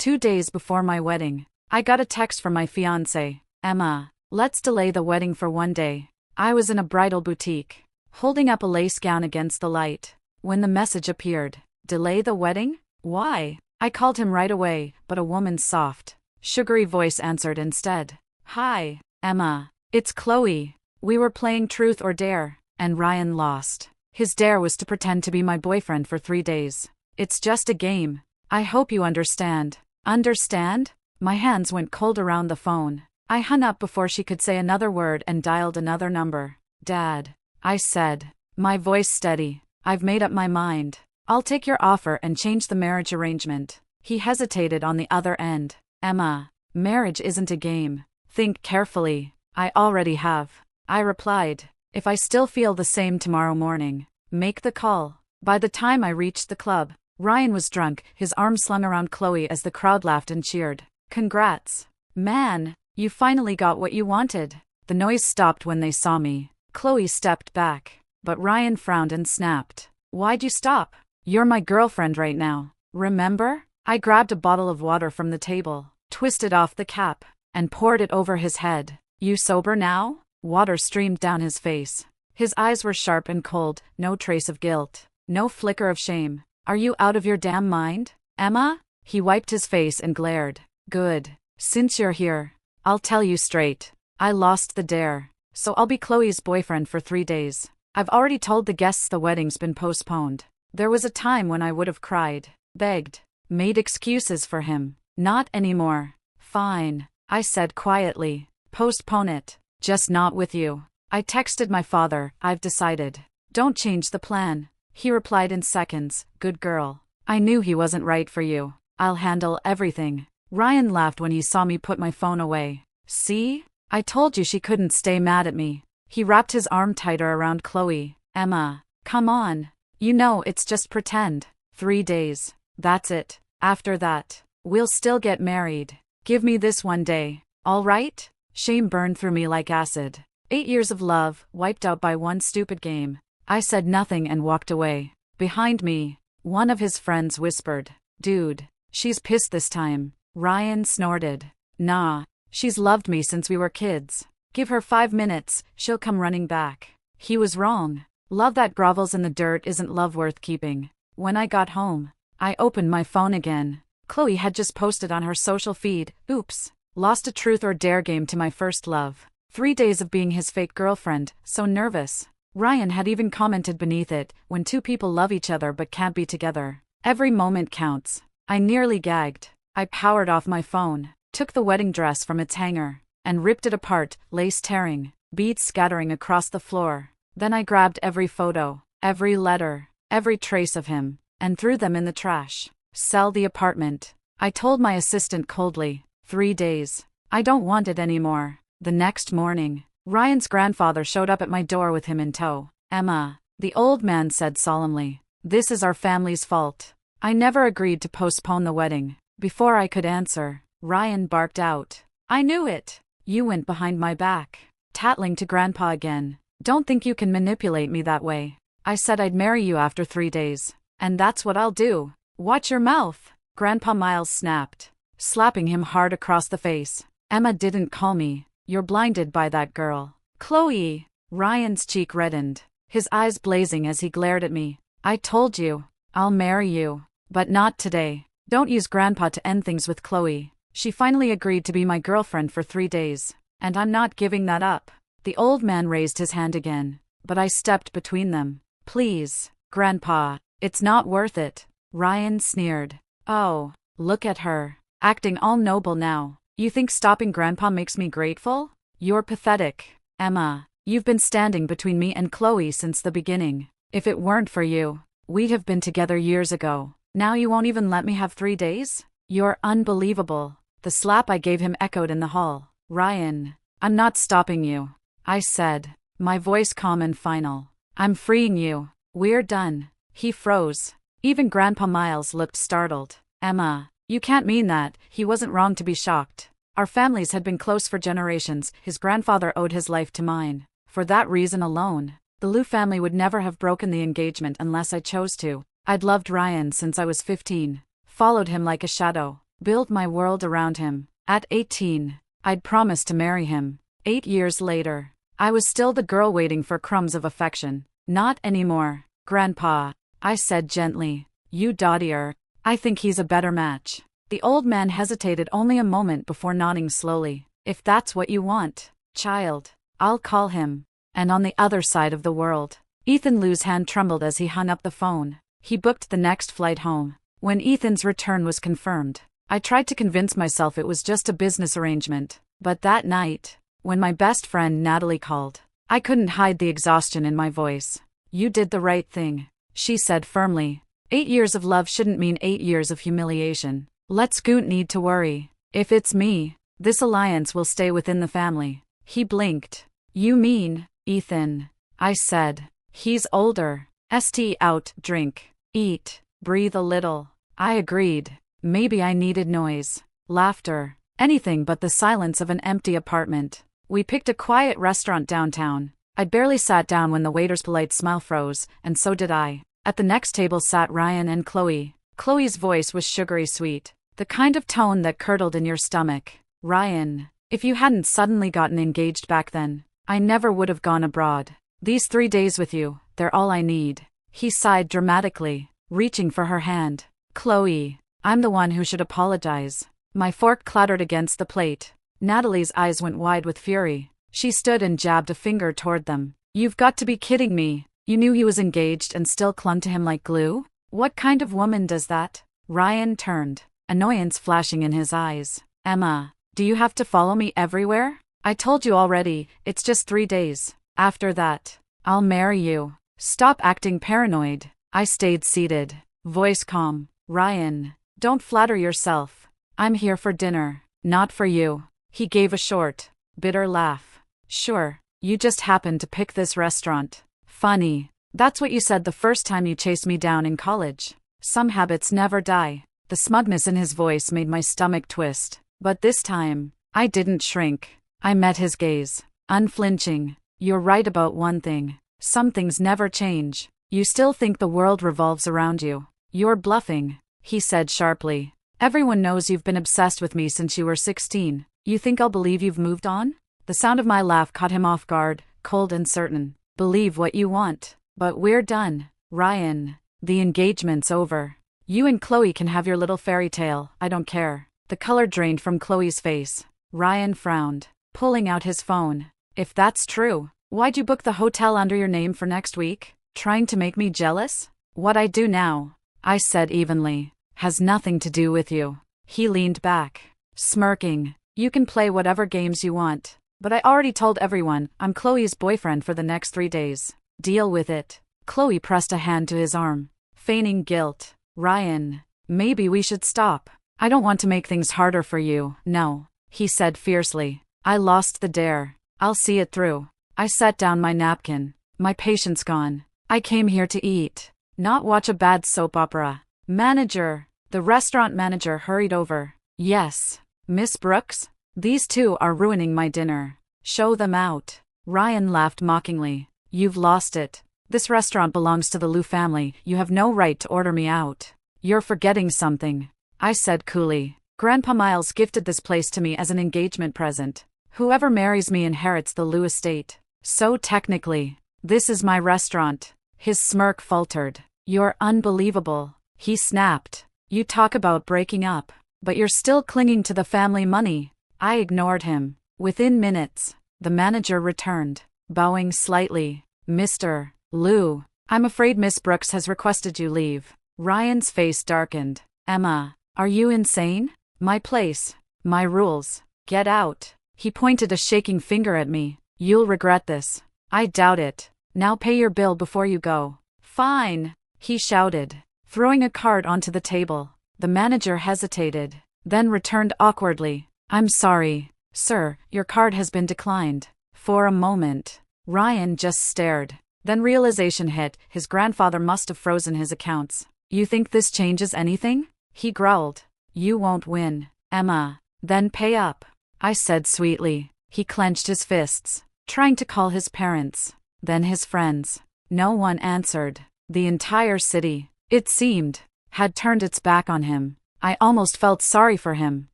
2 days before my wedding, I got a text from my fiancé, Emma. Let's delay the wedding for 1 day. I was in a bridal boutique, holding up a lace gown against the light, when the message appeared. Delay the wedding? Why? I called him right away, but a woman's soft, sugary voice answered instead. Hi, Emma. It's Chloe. We were playing Truth or Dare, and Ryan lost. His dare was to pretend to be my boyfriend for 3 days. It's just a game. I hope you understand. Understand? My hands went cold around the phone. I hung up before she could say another word and dialed another number. Dad, I said, my voice steady. I've made up my mind. I'll take your offer and change the marriage arrangement. He hesitated on the other end. Emma, marriage isn't a game. Think carefully. I already have. I replied. If I still feel the same tomorrow morning, make the call. By the time I reached the club, Ryan was drunk, his arms slung around Chloe as the crowd laughed and cheered. Congrats. Man, you finally got what you wanted. The noise stopped when they saw me. Chloe stepped back, but Ryan frowned and snapped. Why'd you stop? You're my girlfriend right now. Remember? I grabbed a bottle of water from the table, twisted off the cap, and poured it over his head. You sober now? Water streamed down his face. His eyes were sharp and cold, no trace of guilt, no flicker of shame. Are you out of your damn mind, Emma? He wiped his face and glared. Good. Since you're here, I'll tell you straight. I lost the dare, so I'll be Chloe's boyfriend for 3 days. I've already told the guests the wedding's been postponed. There was a time when I would have cried, begged, made excuses for him. Not anymore. Fine, I said quietly. Postpone it. Just not with you. I texted my father. I've decided. Don't change the plan. He replied in seconds. Good girl. I knew he wasn't right for you. I'll handle everything. Ryan laughed when he saw me put my phone away. See? I told you she couldn't stay mad at me. He wrapped his arm tighter around Chloe. Emma, come on. You know it's just pretend. 3 days. That's it. After that, we'll still get married. Give me this 1 day. All right? Shame burned through me like acid. 8 years of love, wiped out by one stupid game. I said nothing and walked away. Behind me, one of his friends whispered, Dude, she's pissed this time. Ryan snorted. Nah, she's loved me since we were kids. Give her 5 minutes, she'll come running back. He was wrong. Love that grovels in the dirt isn't love worth keeping. When I got home, I opened my phone again. Chloe had just posted on her social feed, Oops. Lost a truth or dare game to my first love. 3 days of being his fake girlfriend, so nervous. Ryan had even commented beneath it, when 2 people love each other but can't be together. Every moment counts. I nearly gagged. I powered off my phone, took the wedding dress from its hanger, and ripped it apart, lace tearing, beads scattering across the floor. Then I grabbed every photo, every letter, every trace of him, and threw them in the trash. Sell the apartment. I told my assistant coldly. 3 days. I don't want it anymore. The next morning, Ryan's grandfather showed up at my door with him in tow. Emma, the old man said solemnly, this is our family's fault. I never agreed to postpone the wedding. Before I could answer, Ryan barked out. I knew it. You went behind my back. Tattling to Grandpa again. Don't think you can manipulate me that way. I said I'd marry you after 3 days. And that's what I'll do. Watch your mouth. Grandpa Miles snapped, slapping him hard across the face. Emma didn't call me. You're blinded by that girl. Chloe. Ryan's cheek reddened, his eyes blazing as he glared at me. I told you. I'll marry you. But not today. Don't use Grandpa to end things with Chloe. She finally agreed to be my girlfriend for 3 days. And I'm not giving that up. The old man raised his hand again, but I stepped between them. Please, Grandpa, it's not worth it. Ryan sneered. Oh, look at her. Acting all noble now. You think stopping Grandpa makes me grateful? You're pathetic. Emma, you've been standing between me and Chloe since the beginning. If it weren't for you, we'd have been together years ago. Now you won't even let me have 3 days? You're unbelievable. The slap I gave him echoed in the hall. Ryan, I'm not stopping you. I said, my voice calm and final. I'm freeing you. We're done. He froze. Even Grandpa Miles looked startled. Emma, you can't mean that. He wasn't wrong to be shocked. Our families had been close for generations. His grandfather owed his life to mine. For that reason alone, the Liu family would never have broken the engagement unless I chose to. I'd loved Ryan since I was 15. Followed him like a shadow. build my world around him. At 18, I'd promised to marry him. 8 years later, I was still the girl waiting for crumbs of affection. Not anymore, Grandpa, I said gently. You dottier. I think he's a better match. The old man hesitated only a moment before nodding slowly. If that's what you want, child, I'll call him. And on the other side of the world, Ethan Lou's hand trembled as he hung up the phone. He booked the next flight home. When Ethan's return was confirmed, I tried to convince myself it was just a business arrangement. But that night, when my best friend Natalie called, I couldn't hide the exhaustion in my voice. You did the right thing, she said firmly. 8 years of love shouldn't mean 8 years of humiliation. Let's don't need to worry. If it's me, this alliance will stay within the family. He blinked. You mean, Ethan? I said. He's older. St out, drink, eat, breathe a little. I agreed. Maybe I needed noise, laughter, anything but the silence of an empty apartment. We picked a quiet restaurant downtown. I'd barely sat down when the waiter's polite smile froze, and so did I. At the next table sat Ryan and Chloe. Chloe's voice was sugary sweet, the kind of tone that curdled in your stomach. Ryan, if you hadn't suddenly gotten engaged back then, I never would have gone abroad. These 3 days with you, they're all I need. He sighed dramatically, reaching for her hand. Chloe, I'm the one who should apologize. My fork clattered against the plate. Natalie's eyes went wide with fury. She stood and jabbed a finger toward them. You've got to be kidding me. You knew he was engaged and still clung to him like glue? What kind of woman does that? Ryan turned, annoyance flashing in his eyes. Emma, do you have to follow me everywhere? I told you already, it's just 3 days. After that, I'll marry you. Stop acting paranoid. I stayed seated, voice calm. Ryan, don't flatter yourself. I'm here for dinner, not for you. He gave a short, bitter laugh. Sure, you just happened to pick this restaurant. Funny. That's what you said the first time you chased me down in college. Some habits never die. The smugness in his voice made my stomach twist. But this time, I didn't shrink. I met his gaze, unflinching. You're right about one thing. Some things never change. You still think the world revolves around you. You're bluffing, he said sharply. Everyone knows you've been obsessed with me since you were 16. You think I'll believe you've moved on? The sound of my laugh caught him off guard, cold and certain. Believe what you want. But we're done, Ryan. The engagement's over. You and Chloe can have your little fairy tale, I don't care. The color drained from Chloe's face. Ryan frowned, pulling out his phone. If that's true, why'd you book the hotel under your name for next week? Trying to make me jealous? What I do now, I said evenly, has nothing to do with you. He leaned back, smirking. You can play whatever games you want, but I already told everyone I'm Chloe's boyfriend for the next 3 days. Deal with it. Chloe pressed a hand to his arm, feigning guilt. Ryan, maybe we should stop. I don't want to make things harder for you. No, he said fiercely. I lost the dare. I'll see it through. I set down my napkin, my patience gone. I came here to eat, not watch a bad soap opera. Manager, the restaurant manager hurried over. Yes, Miss Brooks? These two are ruining my dinner. Show them out. Ryan laughed mockingly. You've lost it. This restaurant belongs to the Lou family. You have no right to order me out. You're forgetting something, I said coolly. Grandpa Miles gifted this place to me as an engagement present. Whoever marries me inherits the Lou estate. So technically, this is my restaurant. His smirk faltered. You're unbelievable, he snapped. You talk about breaking up, but you're still clinging to the family money. I ignored him. Within minutes, the manager returned, bowing slightly. Mr. Lou, I'm afraid Miss Brooks has requested you leave. Ryan's face darkened. Emma, are you insane? My place, my rules. Get out. He pointed a shaking finger at me. You'll regret this. I doubt it. Now pay your bill before you go. Fine, he shouted, throwing a card onto the table. The manager hesitated, then returned awkwardly. I'm sorry, sir, your card has been declined. For a moment, Ryan just stared. Then realization hit, his grandfather must have frozen his accounts. You think this changes anything? He growled. You won't win, Emma. Then pay up, I said sweetly. He clenched his fists, trying to call his parents, then his friends. No one answered. The entire city, it seemed, had turned its back on him. I almost felt sorry for him.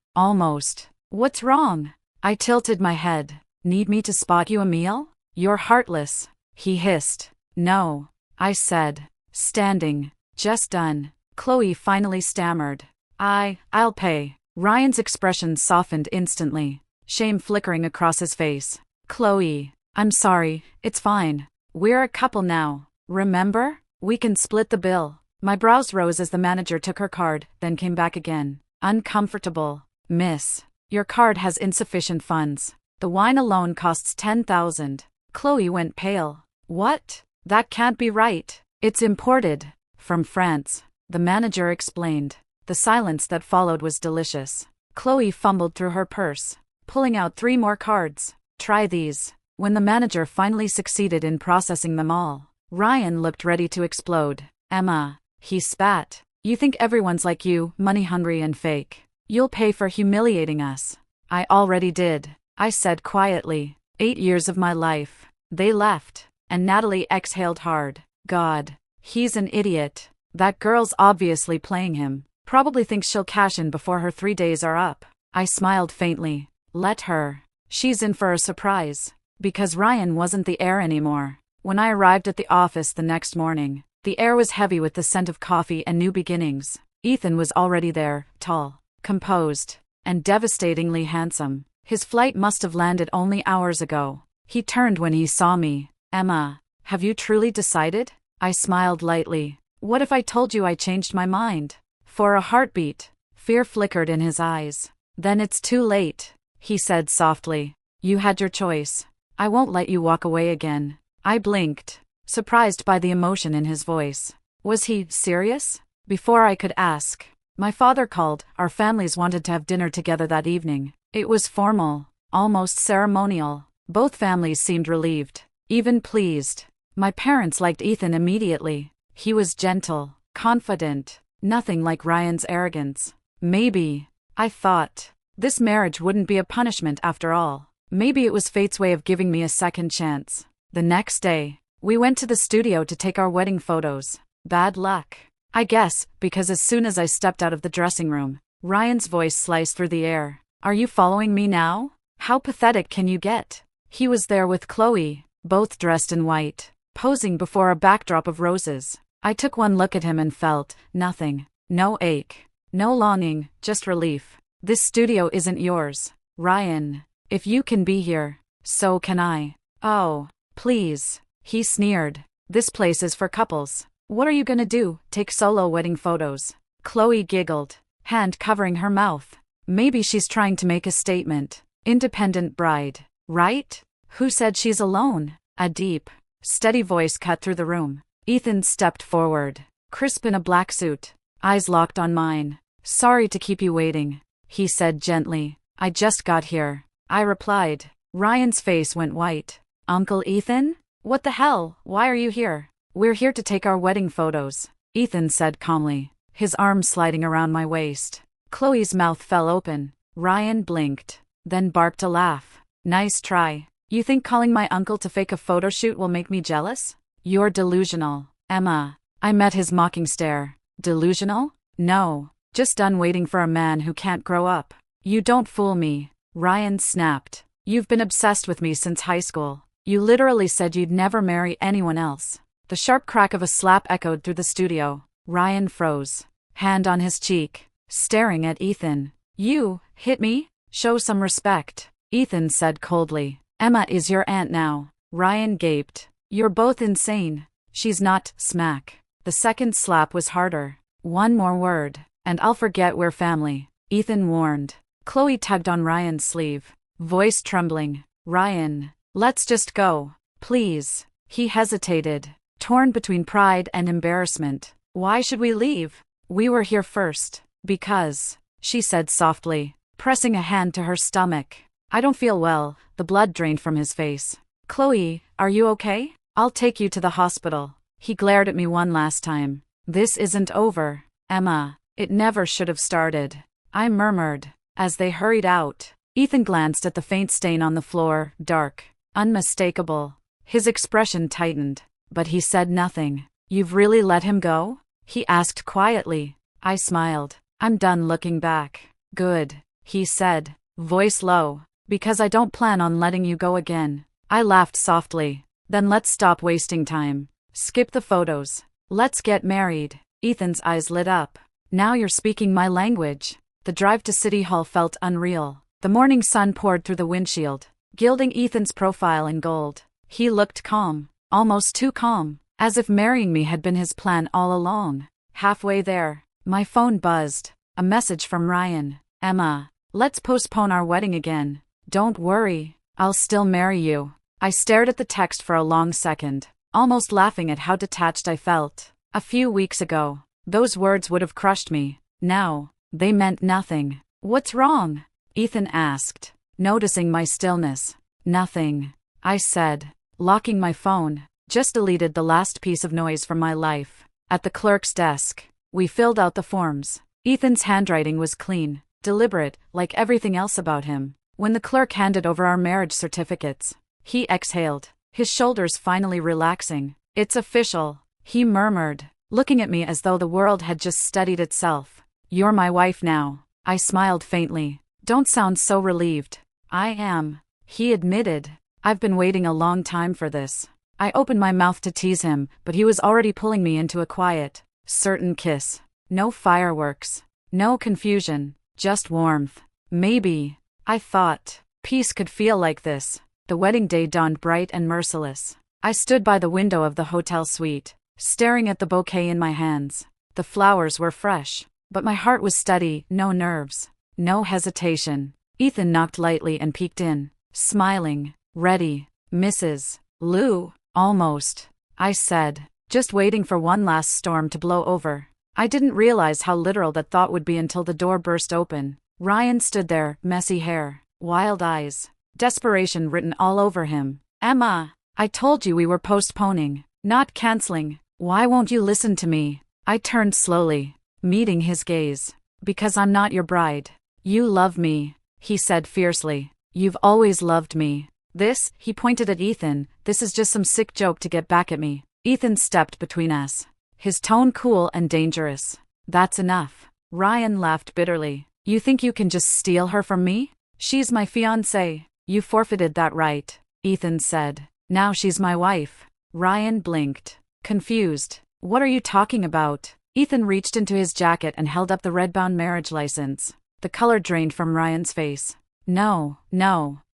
Almost. What's wrong? I tilted my head. Need me to spot you a meal? You're heartless, he hissed. No, I said, standing. Just done. Chloe finally stammered. I'll pay. Ryan's expression softened instantly, shame flickering across his face. Chloe, I'm sorry, it's fine. We're a couple now, remember? We can split the bill. My brows rose as the manager took her card, then came back again. Uncomfortable. Miss, your card has insufficient funds. The wine alone costs $10,000. Chloe went pale. What? That can't be right. It's imported. From France, the manager explained. The silence that followed was delicious. Chloe fumbled through her purse, pulling out 3 more cards. Try these. When the manager finally succeeded in processing them all, Ryan looked ready to explode. Emma, he spat. You think everyone's like you, money-hungry and fake. You'll pay for humiliating us. I already did, I said quietly. 8 years of my life. They left, and Natalie exhaled hard. God, he's an idiot. That girl's obviously playing him. Probably thinks she'll cash in before her 3 days are up. I smiled faintly. Let her. She's in for a surprise. Because Ryan wasn't the heir anymore. When I arrived at the office the next morning, the air was heavy with the scent of coffee and new beginnings. Ethan was already there, tall, composed, and devastatingly handsome. His flight must have landed only hours ago. He turned when he saw me. Emma, have you truly decided? I smiled lightly. What if I told you I changed my mind? For a heartbeat, fear flickered in his eyes. Then it's too late, he said softly. You had your choice. I won't let you walk away again. I blinked, surprised by the emotion in his voice. Was he serious? Before I could ask, my father called. Our families wanted to have dinner together that evening. It was formal, almost ceremonial. Both families seemed relieved, even pleased. My parents liked Ethan immediately. He was gentle, confident, nothing like Ryan's arrogance. Maybe, I thought, this marriage wouldn't be a punishment after all. Maybe it was fate's way of giving me a second chance. The next day, we went to the studio to take our wedding photos. Bad luck, I guess, because as soon as I stepped out of the dressing room, Ryan's voice sliced through the air. Are you following me now? How pathetic can you get? He was there with Chloe, both dressed in white, posing before a backdrop of roses. I took one look at him and felt nothing. No ache, no longing, just relief. This studio isn't yours, Ryan. If you can be here, so can I. Oh, please, he sneered. This place is for couples. What are you gonna do, take solo wedding photos? Chloe giggled, hand covering her mouth. Maybe she's trying to make a statement. Independent bride, right? Who said she's alone? A deep, steady voice cut through the room. Ethan stepped forward, crisp in a black suit, eyes locked on mine. Sorry to keep you waiting, he said gently. I just got here, I replied. Ryan's face went white. Uncle Ethan? What the hell? Why are you here? We're here to take our wedding photos, Ethan said calmly, his arm sliding around my waist. Chloe's mouth fell open. Ryan blinked, then barked a laugh. Nice try. You think calling my uncle to fake a photo shoot will make me jealous? You're delusional, Emma. I met his mocking stare. Delusional? No. Just done waiting for a man who can't grow up. You don't fool me, Ryan snapped. You've been obsessed with me since high school. You literally said you'd never marry anyone else. The sharp crack of a slap echoed through the studio. Ryan froze, hand on his cheek, staring at Ethan. You hit me? Show some respect, Ethan said coldly. Emma is your aunt now. Ryan gaped. You're both insane. She's not. Smack. The second slap was harder. One more word, and I'll forget we're family, Ethan warned. Chloe tugged on Ryan's sleeve, voice trembling. Ryan, let's just go, please. He hesitated, torn between pride and embarrassment. Why should we leave? We were here first. Because, she said softly, pressing a hand to her stomach. I don't feel well. The blood drained from his face. Chloe, are you okay? I'll take you to the hospital. He glared at me one last time. This isn't over, Emma. It never should have started, I murmured. As they hurried out, Ethan glanced at the faint stain on the floor, dark, unmistakable. His expression tightened, but he said nothing. You've really let him go? He asked quietly. I smiled. I'm done looking back. Good, he said, voice low. Because I don't plan on letting you go again. I laughed softly. Then let's stop wasting time. Skip the photos. Let's get married. Ethan's eyes lit up. Now you're speaking my language. The drive to City Hall felt unreal. The morning sun poured through the windshield, gilding Ethan's profile in gold. He looked calm, almost too calm, as if marrying me had been his plan all along. Halfway there, my phone buzzed. A message from Ryan. Emma, let's postpone our wedding again. Don't worry, I'll still marry you. I stared at the text for a long second, almost laughing at how detached I felt. A few weeks ago, those words would have crushed me. Now, they meant nothing. What's wrong? Ethan asked, noticing my stillness. Nothing, I said, locking my phone. Just deleted the last piece of noise from my life. At the clerk's desk, we filled out the forms. Ethan's handwriting was clean, deliberate, like everything else about him. When the clerk handed over our marriage certificates, he exhaled, his shoulders finally relaxing. It's official, he murmured, looking at me as though the world had just steadied itself. You're my wife now. I smiled faintly. Don't sound so relieved. I am, he admitted. I've been waiting a long time for this. I opened my mouth to tease him, but he was already pulling me into a quiet, certain kiss. No fireworks, no confusion, just warmth. Maybe, I thought, peace could feel like this. The wedding day dawned bright and merciless. I stood by the window of the hotel suite, staring at the bouquet in my hands. The flowers were fresh, but my heart was steady, no nerves, no hesitation. Ethan knocked lightly and peeked in, smiling. Ready, Mrs. Lou? Almost, I said, just waiting for one last storm to blow over. I didn't realize how literal that thought would be until the door burst open. Ryan stood there, messy hair, wild eyes, desperation written all over him. Emma, I told you we were postponing, not canceling. Why won't you listen to me? I turned slowly, meeting his gaze. Because I'm not your bride. You love me, he said fiercely. You've always loved me. This, he pointed at Ethan, this is just some sick joke to get back at me. Ethan stepped between us, his tone cool and dangerous. That's enough. Ryan laughed bitterly. You think you can just steal her from me? She's my fiancée. You forfeited that right, Ethan said. Now she's my wife. Ryan blinked, confused. What are you talking about? Ethan reached into his jacket and held up the red-bound marriage license. The color drained from Ryan's face. No,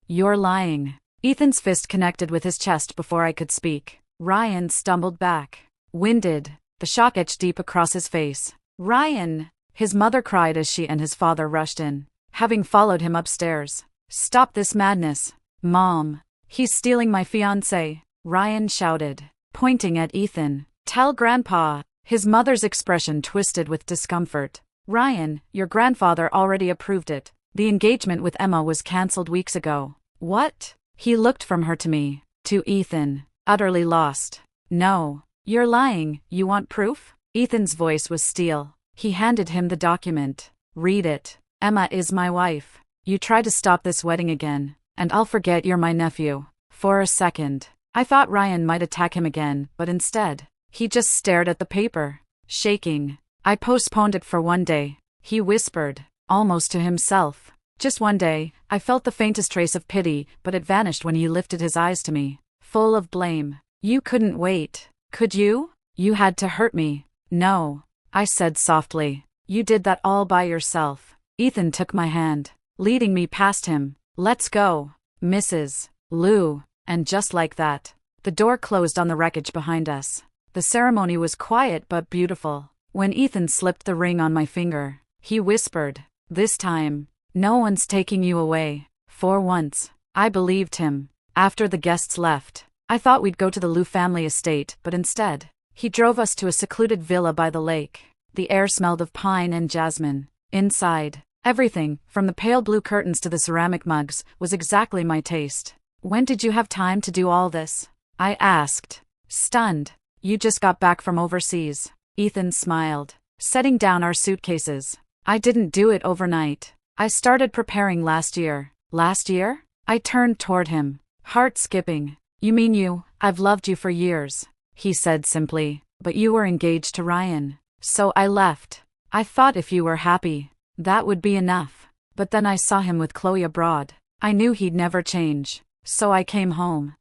you're lying. Ethan's fist connected with his chest before I could speak. Ryan stumbled back, winded, the shock etched deep across his face. Ryan! His mother cried as she and his father rushed in, having followed him upstairs. Stop this madness. Mom, he's stealing my fiancé, Ryan shouted, pointing at Ethan. Tell Grandpa. His mother's expression twisted with discomfort. Ryan, your grandfather already approved it. The engagement with Emma was cancelled weeks ago. What? He looked from her to me, to Ethan, utterly lost. No, you're lying. You want proof? Ethan's voice was steel. He handed him the document. Read it. Emma is my wife. You try to stop this wedding again, and I'll forget you're my nephew. For a second, I thought Ryan might attack him again, but instead, he just stared at the paper, shaking. I postponed it for one day, he whispered, almost to himself. Just one day. I felt the faintest trace of pity, but it vanished when he lifted his eyes to me, full of blame. You couldn't wait, could you? You had to hurt me. No, I said softly. You did that all by yourself. Ethan took my hand, leading me past him. Let's go, Mrs. Lou. And just like that, the door closed on the wreckage behind us. The ceremony was quiet but beautiful. When Ethan slipped the ring on my finger, he whispered, this time, no one's taking you away. For once, I believed him. After the guests left, I thought we'd go to the Lou family estate, but instead, he drove us to a secluded villa by the lake. The air smelled of pine and jasmine. Inside, everything, from the pale blue curtains to the ceramic mugs, was exactly my taste. When did you have time to do all this? I asked, stunned. You just got back from overseas. Ethan smiled, setting down our suitcases. I didn't do it overnight. I started preparing last year. Last year? I turned toward him, heart skipping. You mean I've loved you for years, he said simply, but you were engaged to Ryan. So I left. I thought if you were happy, that would be enough. But then I saw him with Chloe abroad. I knew he'd never change. So I came home.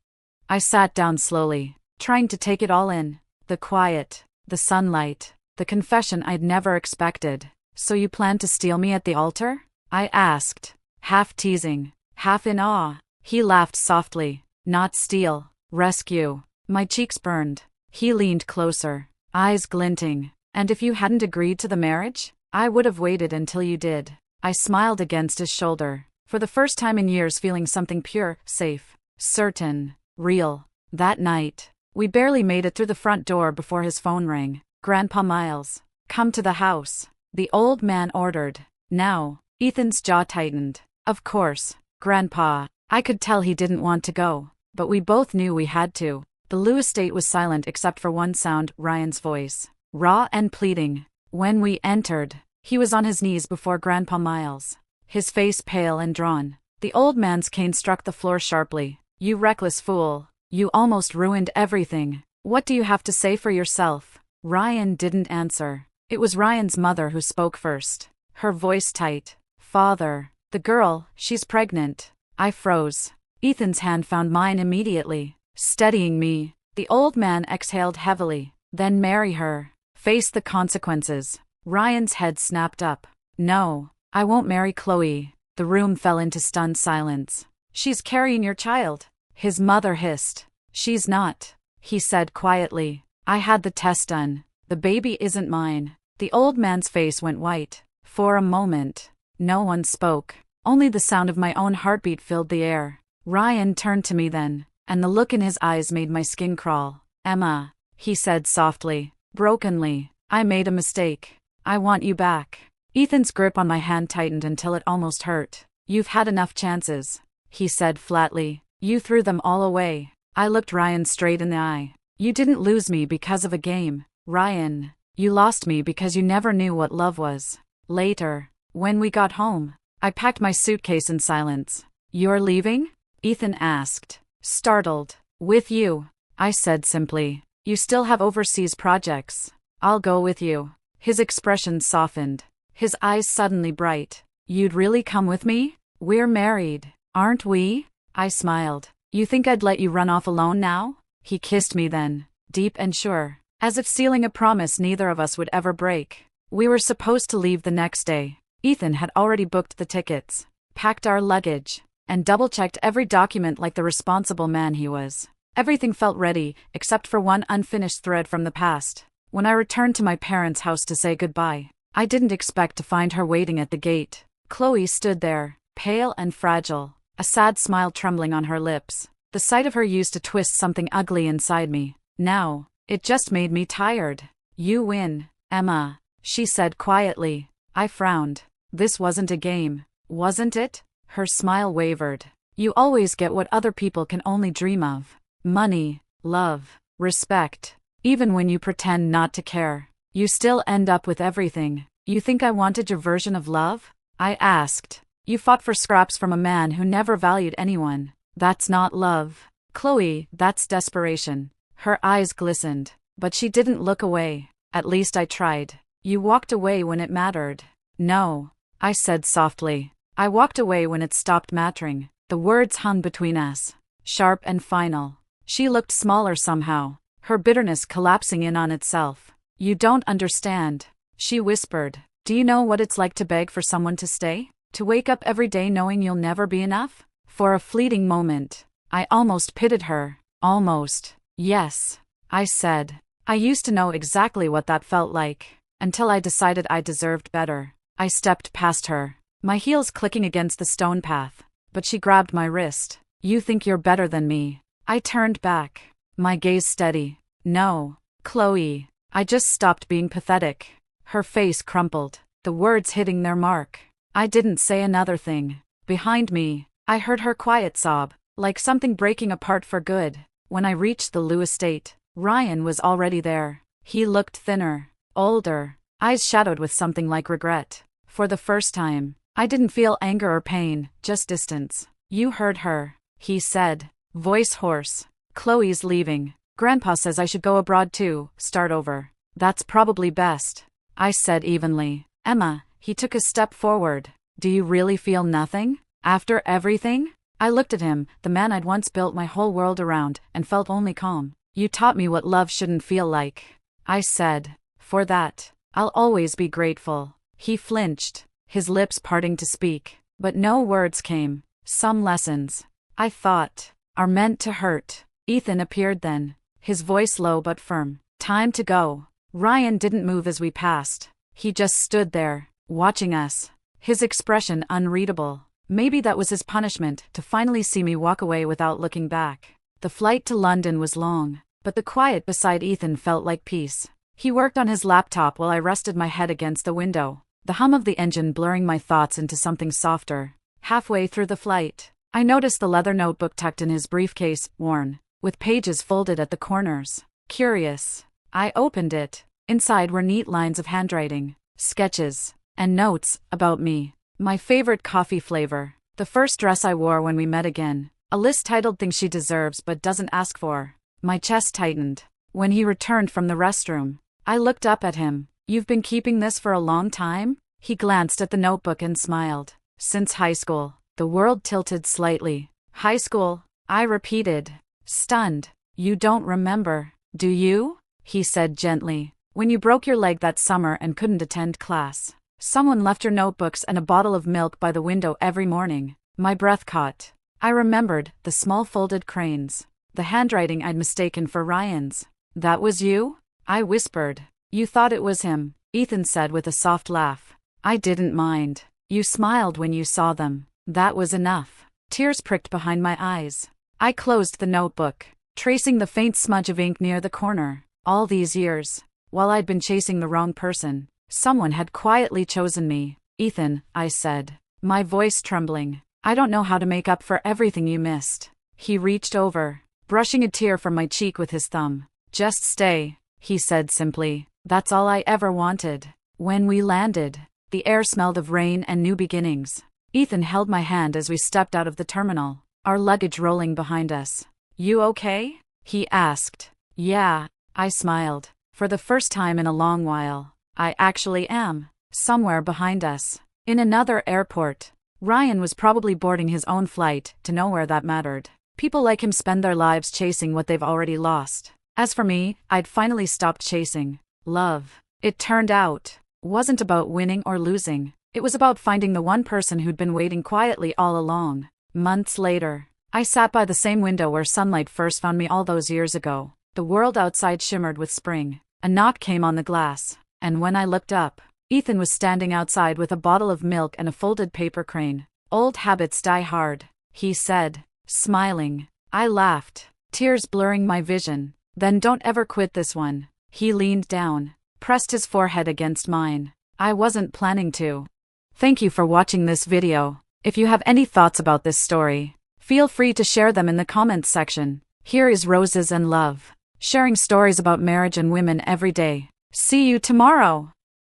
I sat down slowly, trying to take it all in. The quiet, the sunlight, the confession I'd never expected. So you plan to steal me at the altar? I asked, half teasing, half in awe. He laughed softly. Not steal, rescue. My cheeks burned. He leaned closer, eyes glinting. And if you hadn't agreed to the marriage, I would have waited until you did. I smiled against his shoulder, for the first time in years feeling something pure, safe, certain, real. That night, we barely made it through the front door before his phone rang. Grandpa Miles, come to the house, the old man ordered. Now, Ethan's jaw tightened. Of course, Grandpa. I could tell he didn't want to go, but we both knew we had to. The Lou estate was silent except for one sound, Ryan's voice, raw and pleading. When we entered, he was on his knees before Grandpa Miles, his face pale and drawn. The old man's cane struck the floor sharply. You reckless fool. You almost ruined everything. What do you have to say for yourself? Ryan didn't answer. It was Ryan's mother who spoke first, her voice tight. Father, the girl, she's pregnant. I froze. Ethan's hand found mine immediately, steadying me. The old man exhaled heavily. Then marry her. Face the consequences. Ryan's head snapped up. No, I won't marry Chloe. The room fell into stunned silence. She's carrying your child, his mother hissed. She's not, he said quietly. I had the test done. The baby isn't mine. The old man's face went white. For a moment, no one spoke. Only the sound of my own heartbeat filled the air. Ryan turned to me then, and the look in his eyes made my skin crawl. Emma, he said softly, brokenly, I made a mistake. I want you back. Ethan's grip on my hand tightened until it almost hurt. You've had enough chances, he said flatly. You threw them all away. I looked Ryan straight in the eye. You didn't lose me because of a game, Ryan. You lost me because you never knew what love was. Later, when we got home, I packed my suitcase in silence. You're leaving? Ethan asked, startled. With you, I said simply. You still have overseas projects. I'll go with you. His expression softened, his eyes suddenly bright. You'd really come with me? We're married, aren't we? I smiled. You think I'd let you run off alone now? He kissed me then, deep and sure, as if sealing a promise neither of us would ever break. We were supposed to leave the next day. Ethan had already booked the tickets, packed our luggage, and double-checked every document like the responsible man he was. Everything felt ready, except for one unfinished thread from the past. When I returned to my parents' house to say goodbye, I didn't expect to find her waiting at the gate. Chloe stood there, pale and fragile, a sad smile trembling on her lips. The sight of her used to twist something ugly inside me. Now, it just made me tired. You win, Emma, she said quietly. I frowned. This wasn't a game, wasn't it? Her smile wavered. You always get what other people can only dream of. Money, love, respect. Even when you pretend not to care, you still end up with everything. You think I wanted your version of love? I asked. You fought for scraps from a man who never valued anyone. That's not love, Chloe, that's desperation. Her eyes glistened, but she didn't look away. At least I tried. You walked away when it mattered. No, I said softly. I walked away when it stopped mattering. The words hung between us, sharp and final. She looked smaller somehow, her bitterness collapsing in on itself. You don't understand, she whispered. Do you know what it's like to beg for someone to stay? To wake up every day knowing you'll never be enough? For a fleeting moment, I almost pitied her. Almost. Yes, I said. I used to know exactly what that felt like, until I decided I deserved better. I stepped past her, my heels clicking against the stone path, but she grabbed my wrist. You think you're better than me? I turned back, my gaze steady. No, Chloe, I just stopped being pathetic. Her face crumpled, the words hitting their mark. I didn't say another thing. Behind me, I heard her quiet sob, like something breaking apart for good. When I reached the Lou estate, Ryan was already there. He looked thinner, older, eyes shadowed with something like regret. For the first time, I didn't feel anger or pain, just distance. You heard her, he said, voice hoarse. Chloe's leaving. Grandpa says I should go abroad too, start over. That's probably best, I said evenly. Emma, he took a step forward. Do you really feel nothing? After everything? I looked at him, the man I'd once built my whole world around, and felt only calm. You taught me what love shouldn't feel like, I said. For that, I'll always be grateful. He flinched, his lips parting to speak, but no words came. Some lessons, I thought, are meant to hurt. Ethan appeared then, his voice low but firm. Time to go. Ryan didn't move as we passed. He just stood there, watching us, his expression unreadable. Maybe that was his punishment, to finally see me walk away without looking back. The flight to London was long, but the quiet beside Ethan felt like peace. He worked on his laptop while I rested my head against the window, the hum of the engine blurring my thoughts into something softer. Halfway through the flight, I noticed the leather notebook tucked in his briefcase, worn, with pages folded at the corners. Curious, I opened it. Inside were neat lines of handwriting, sketches, and notes about me. My favorite coffee flavor, the first dress I wore when we met again, a list titled Things She Deserves but Doesn't Ask For. My chest tightened. When he returned from the restroom, I looked up at him. You've been keeping this for a long time? He glanced at the notebook and smiled. Since high school. The world tilted slightly. High school? I repeated, stunned. You don't remember, do you? He said gently. When you broke your leg that summer and couldn't attend class. Someone left your notebooks and a bottle of milk by the window every morning. My breath caught. I remembered the small folded cranes, the handwriting I'd mistaken for Ryan's. That was you? I whispered. You thought it was him, Ethan said with a soft laugh. I didn't mind. You smiled when you saw them. That was enough. Tears pricked behind my eyes. I closed the notebook, tracing the faint smudge of ink near the corner. All these years, while I'd been chasing the wrong person, someone had quietly chosen me. Ethan, I said, my voice trembling. I don't know how to make up for everything you missed. He reached over, brushing a tear from my cheek with his thumb. Just stay, he said simply. That's all I ever wanted. When we landed, the air smelled of rain and new beginnings. Ethan held my hand as we stepped out of the terminal, our luggage rolling behind us. You okay? He asked. Yeah, I smiled. For the first time in a long while, I actually am. Somewhere behind us, in another airport. Ryan was probably boarding his own flight to nowhere that mattered. People like him spend their lives chasing what they've already lost. As for me, I'd finally stopped chasing love. It turned out, wasn't about winning or losing. It was about finding the one person who'd been waiting quietly all along. Months later, I sat by the same window where sunlight first found me all those years ago. The world outside shimmered with spring. A knock came on the glass, and when I looked up, Ethan was standing outside with a bottle of milk and a folded paper crane. Old habits die hard, he said, smiling. I laughed, tears blurring my vision. Then don't ever quit this one. He leaned down, pressed his forehead against mine. I wasn't planning to. Thank you for watching this video. If you have any thoughts about this story, feel free to share them in the comments section. Here is Roses and Love, sharing stories about marriage and women every day. See you tomorrow.